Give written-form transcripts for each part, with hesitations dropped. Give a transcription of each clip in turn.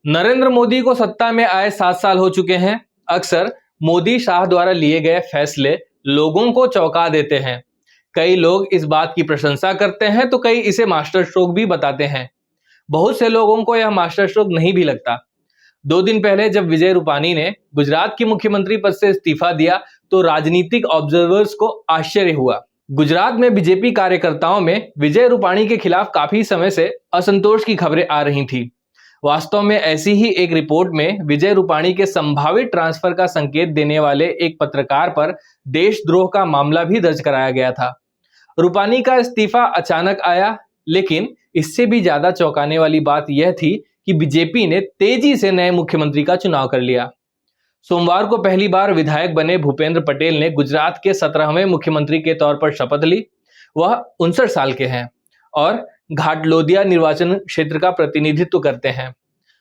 नरेंद्र मोदी को सत्ता में आए 7 साल हो चुके हैं। अक्सर मोदी शाह द्वारा लिए गए फैसले लोगों को चौंका देते हैं। कई लोग इस बात की प्रशंसा करते हैं तो कई इसे मास्टर स्ट्रोक भी बताते हैं। बहुत से लोगों को यह मास्टर स्ट्रोक नहीं भी लगता। 2 दिन पहले जब विजय रूपानी ने गुजरात के मुख्यमंत्री पद से इस्तीफा दिया तो राजनीतिक ऑब्जर्वर्स को आश्चर्य हुआ। गुजरात में बीजेपी कार्यकर्ताओं में विजय रूपानी के खिलाफ काफी समय से असंतोष की खबरें आ रही थी। वास्तव में ऐसी ही एक रिपोर्ट में विजय रूपानी के संभावित ट्रांसफर का संकेत देने वाले एक पत्रकार पर देशद्रोह का मामला भी दर्ज कराया गया था। रूपानी का इस्तीफा अचानक आया, लेकिन इससे भी ज्यादा चौंकाने वाली बात यह थी कि बीजेपी ने तेजी से नए मुख्यमंत्री का चुनाव कर लिया। सोमवार को पहली बार विधायक बने भूपेंद्र पटेल ने गुजरात के 17वें मुख्यमंत्री के तौर पर शपथ ली। वह 59 साल के हैं और घाटलोदिया निर्वाचन क्षेत्र का प्रतिनिधित्व करते हैं।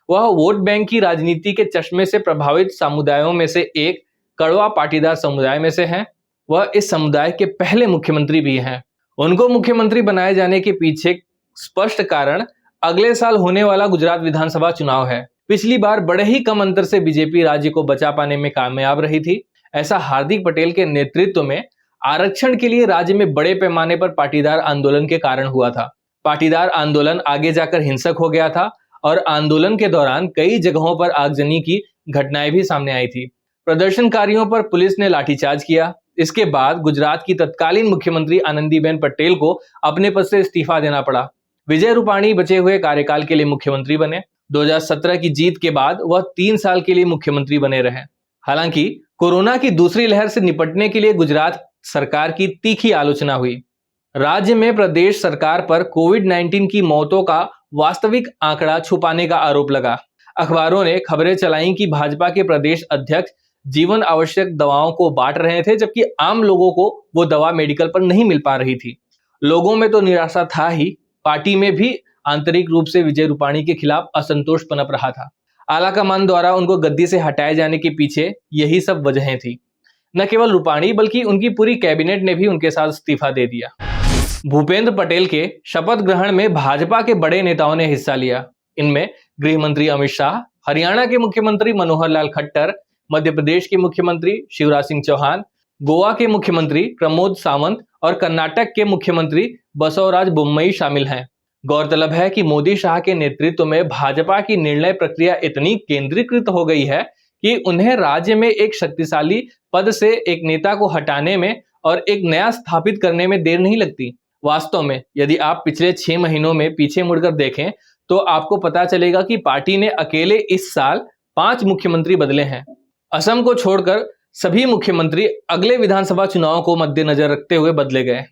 वह वोट बैंक की राजनीति के चश्मे से प्रभावित समुदायों में से एक कड़वा पाटीदार समुदाय में से हैं। वह इस समुदाय के पहले मुख्यमंत्री भी हैं। उनको मुख्यमंत्री बनाए जाने के पीछे स्पष्ट कारण अगले साल होने वाला गुजरात विधानसभा चुनाव है। पिछली बार बड़े ही कम अंतर से बीजेपी राज्य को बचा पाने में कामयाब रही थी। ऐसा हार्दिक पटेल के नेतृत्व में आरक्षण के लिए राज्य में बड़े पैमाने पर पाटीदार आंदोलन के कारण हुआ था। पाटीदार आंदोलन आगे जाकर हिंसक हो गया था और आंदोलन के दौरान कई जगहों पर आगजनी की घटनाएं भी सामने आई थी। प्रदर्शनकारियों पर पुलिस ने लाठीचार्ज किया। इसके बाद गुजरात की तत्कालीन मुख्यमंत्री आनंदीबेन पटेल को अपने पद से इस्तीफा देना पड़ा। विजय रूपानी बचे हुए कार्यकाल के लिए मुख्यमंत्री बने। 2017 की जीत के बाद वह 3 साल के लिए मुख्यमंत्री बने रहे। हालांकि कोरोना की दूसरी लहर से निपटने के लिए गुजरात सरकार की तीखी आलोचना हुई। राज्य में प्रदेश सरकार पर कोविड-19 की मौतों का वास्तविक आंकड़ा छुपाने का आरोप लगा। अखबारों ने खबरें चलाईं कि भाजपा के प्रदेश अध्यक्ष जीवन आवश्यक दवाओं को बांट रहे थे, जबकि आम लोगों को वो दवा मेडिकल पर नहीं मिल पा रही थी। लोगों में तो निराशा था ही, पार्टी में भी आंतरिक रूप से विजय रूपानी के खिलाफ असंतोष पनप रहा था। आलाकमान द्वारा उनको गद्दी से हटाए जाने के पीछे यही सब वजहें थी। न केवल रूपानी बल्कि उनकी पूरी कैबिनेट ने भी उनके साथ इस्तीफा दे दिया। भूपेंद्र पटेल के शपथ ग्रहण में भाजपा के बड़े नेताओं ने हिस्सा लिया। इनमें गृह मंत्री अमित शाह, हरियाणा के मुख्यमंत्री मनोहर लाल खट्टर, मध्य प्रदेश के मुख्यमंत्री शिवराज सिंह चौहान, गोवा के मुख्यमंत्री प्रमोद सावंत और कर्नाटक के मुख्यमंत्री बसवराज बोम्मई शामिल हैं। गौरतलब है कि मोदी शाह के नेतृत्व में भाजपा की निर्णय प्रक्रिया इतनी केंद्रीकृत हो गई है कि उन्हें राज्य में एक शक्तिशाली पद से एक नेता को हटाने में और एक नया स्थापित करने में देर नहीं लगती। वास्तव में यदि आप पिछले 6 महीनों में पीछे मुड़कर देखें तो आपको पता चलेगा कि पार्टी ने अकेले इस साल 5 मुख्यमंत्री बदले हैं। असम को छोड़कर सभी मुख्यमंत्री अगले विधानसभा चुनाव को मद्देनजर रखते हुए बदले गए।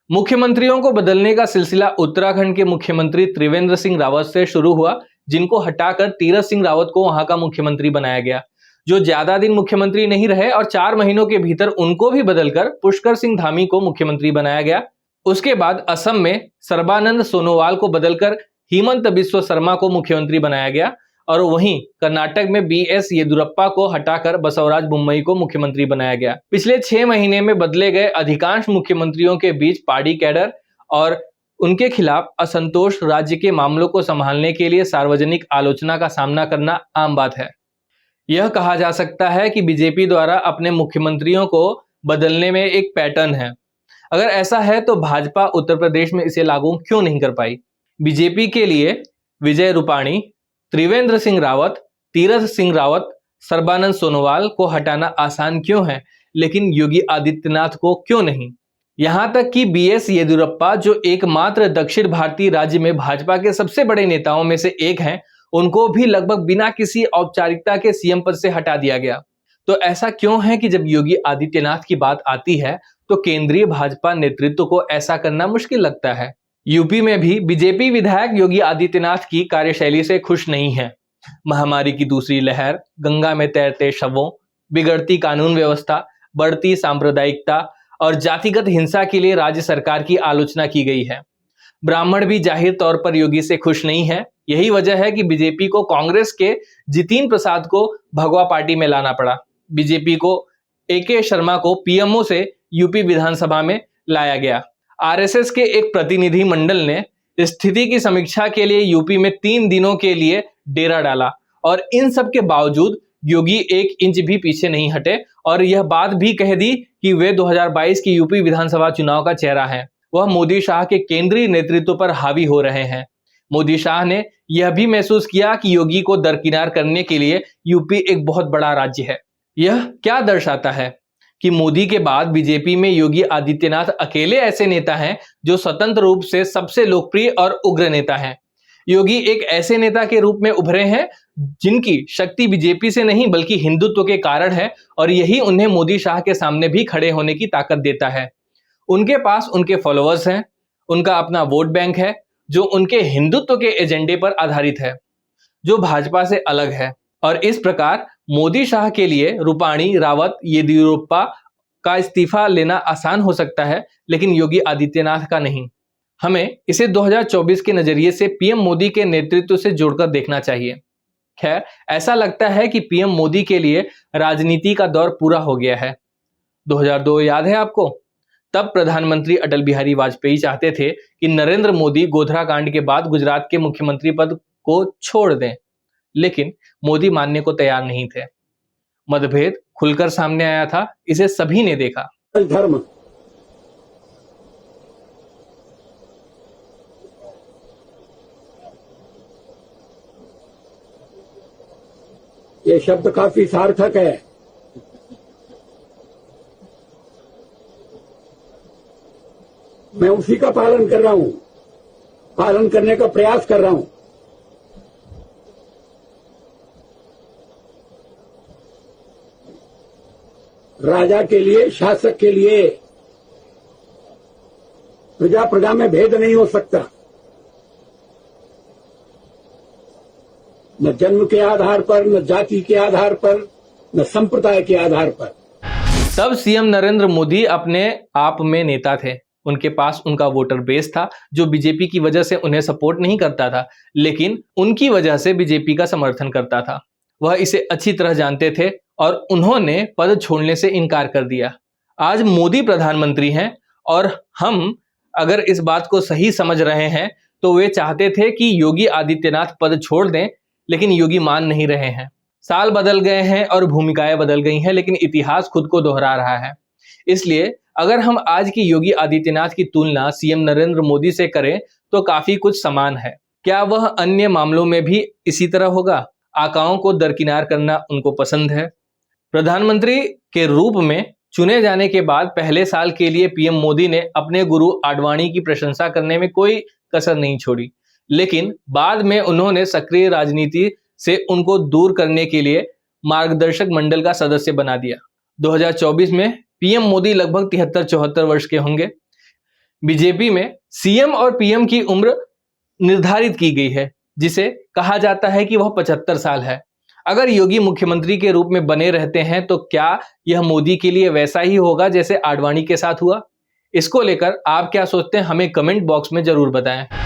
मुख्यमंत्रियों को बदलने का सिलसिला उत्तराखंड के मुख्यमंत्री त्रिवेंद्र सिंह रावत से शुरू हुआ, जिनको हटाकर तीरथ सिंह रावत को वहां का मुख्यमंत्री बनाया गया, जो ज्यादा दिन मुख्यमंत्री नहीं रहे और 4 महीनों के भीतर उनको भी बदलकर पुष्कर सिंह धामी को मुख्यमंत्री बनाया गया। उसके बाद असम में सर्बानंद सोनोवाल को बदलकर हिमंत बिस्वा शर्मा को मुख्यमंत्री बनाया गया और वहीं कर्नाटक में बीएस येदियुरप्पा को हटाकर बसवराज बोम्मई को मुख्यमंत्री बनाया गया। पिछले 6 महीने में बदले गए अधिकांश मुख्यमंत्रियों के बीच पार्टी कैडर और उनके खिलाफ असंतोष राज्य के मामलों को संभालने के लिए सार्वजनिक आलोचना का सामना करना आम बात है। यह कहा जा सकता है कि बीजेपी द्वारा अपने मुख्यमंत्रियों को बदलने में एक पैटर्न है। अगर ऐसा है तो भाजपा उत्तर प्रदेश में इसे लागू क्यों नहीं कर पाई? बीजेपी के लिए विजय रूपाणी, त्रिवेंद्र सिंह रावत, तीरथ सिंह रावत, सर्बानंद सोनोवाल को हटाना आसान क्यों है, लेकिन योगी आदित्यनाथ को क्यों नहीं? यहां तक कि बीएस येदियुरप्पा, जो एकमात्र दक्षिण भारतीय राज्य में भाजपा के सबसे बड़े नेताओं में से एक हैं, उनको भी लगभग बिना किसी औपचारिकता के सीएम पद से हटा दिया गया। तो ऐसा क्यों है कि जब योगी आदित्यनाथ की बात आती है तो केंद्रीय भाजपा नेतृत्व को ऐसा करना मुश्किल लगता है? यूपी में भी बीजेपी विधायक योगी आदित्यनाथ की कार्यशैली से खुश नहीं है। महामारी की दूसरी लहर, गंगा में तैरते शवों, बिगड़ती कानून व्यवस्था, बढ़ती सांप्रदायिकता और जातिगत हिंसा के लिए राज्य सरकार की आलोचना की गई है। ब्राह्मण भी जाहिर तौर पर योगी से खुश नहीं है। यही वजह है कि बीजेपी को कांग्रेस के जितिन प्रसाद को भगवा पार्टी में लाना पड़ा। बीजेपी को एके शर्मा को पीएमओ से यूपी विधानसभा में लाया गया। आरएसएस के एक प्रतिनिधि मंडल ने स्थिति की समीक्षा के लिए यूपी में 3 दिनों के लिए डेरा डाला और इन सब के बावजूद योगी 1 इंच भी पीछे नहीं हटे और यह बात भी कह दी कि वे 2022 की यूपी विधानसभा चुनाव का चेहरा हैं। वह मोदी शाह के केंद्रीय नेतृत्व पर हावी हो रहे हैं। मोदी शाह ने यह भी महसूस किया कि योगी को दरकिनार करने के लिए यूपी एक बहुत बड़ा राज्य है। यह क्या दर्शाता है कि मोदी के बाद बीजेपी में योगी आदित्यनाथ अकेले ऐसे नेता हैं जो स्वतंत्र रूप से सबसे लोकप्रिय और उग्र नेता हैं। योगी एक ऐसे नेता के रूप में उभरे हैं जिनकी शक्ति बीजेपी से नहीं बल्कि हिंदुत्व के कारण है और यही उन्हें मोदी शाह के सामने भी खड़े होने की ताकत देता है। उनके पास उनके फॉलोअर्स हैं, उनका अपना वोट बैंक है जो उनके हिंदुत्व के एजेंडे पर आधारित है, जो भाजपा से अलग है। और इस प्रकार मोदी शाह के लिए रूपाणी, रावत, येदियुरप्पा का इस्तीफा लेना आसान हो सकता है, लेकिन योगी आदित्यनाथ का नहीं। हमें इसे 2024 के नजरिए से पीएम मोदी के नेतृत्व से जोड़कर देखना चाहिए। खैर, ऐसा लगता है कि पीएम मोदी के लिए राजनीति का दौर पूरा हो गया है। 2002 याद है आपको? तब प्रधानमंत्री अटल बिहारी वाजपेयी चाहते थे कि नरेंद्र मोदी गोधरा कांड के बाद गुजरात के मुख्यमंत्री पद को छोड़ दें, लेकिन मोदी मानने को तैयार नहीं थे। मतभेद खुलकर सामने आया था, इसे सभी ने देखा। धर्म ये शब्द काफी सार्थक है। मैं उसी का पालन कर रहा हूं, पालन करने का प्रयास कर रहा हूं। राजा के लिए, शासक के लिए प्रजा प्रजा में भेद नहीं हो सकता, न जन्म के आधार पर, न जाति के आधार पर, न संप्रदाय के आधार पर। तब सीएम नरेंद्र मोदी अपने आप में नेता थे। उनके पास उनका वोटर बेस था जो बीजेपी की वजह से उन्हें सपोर्ट नहीं करता था, लेकिन उनकी वजह से बीजेपी का समर्थन करता था। वह इसे अच्छी तरह जानते थे और उन्होंने पद छोड़ने से इनकार कर दिया। आज मोदी प्रधानमंत्री हैं और हम अगर इस बात को सही समझ रहे हैं तो वे चाहते थे कि योगी आदित्यनाथ पद छोड़ दें, लेकिन योगी मान नहीं रहे हैं। साल बदल गए हैं और भूमिकाएं बदल गई हैं, लेकिन इतिहास खुद को दोहरा रहा है। इसलिए अगर हम आज की योगी आदित्यनाथ की तुलना सीएम नरेंद्र मोदी से करें तो काफी कुछ समान है। क्या वह अन्य मामलों में भी इसी तरह होगा? आकाओं को दरकिनार करना उनको पसंद है। प्रधानमंत्री के रूप में चुने जाने के बाद पहले साल के लिए पीएम मोदी ने अपने गुरु आडवाणी की प्रशंसा करने में कोई कसर नहीं छोड़ी, लेकिन बाद में उन्होंने सक्रिय राजनीति से उनको दूर करने के लिए मार्गदर्शक मंडल का सदस्य बना दिया। 2024 में पीएम मोदी लगभग 73-74 वर्ष के होंगे। बीजेपी में सीएम और पीएम की उम्र निर्धारित की गई है, जिसे कहा जाता है कि वह 75 साल है। अगर योगी मुख्यमंत्री के रूप में बने रहते हैं तो क्या यह मोदी के लिए वैसा ही होगा जैसे आडवाणी के साथ हुआ? इसको लेकर आप क्या सोचते हैं, हमें कमेंट बॉक्स में जरूर बताएं।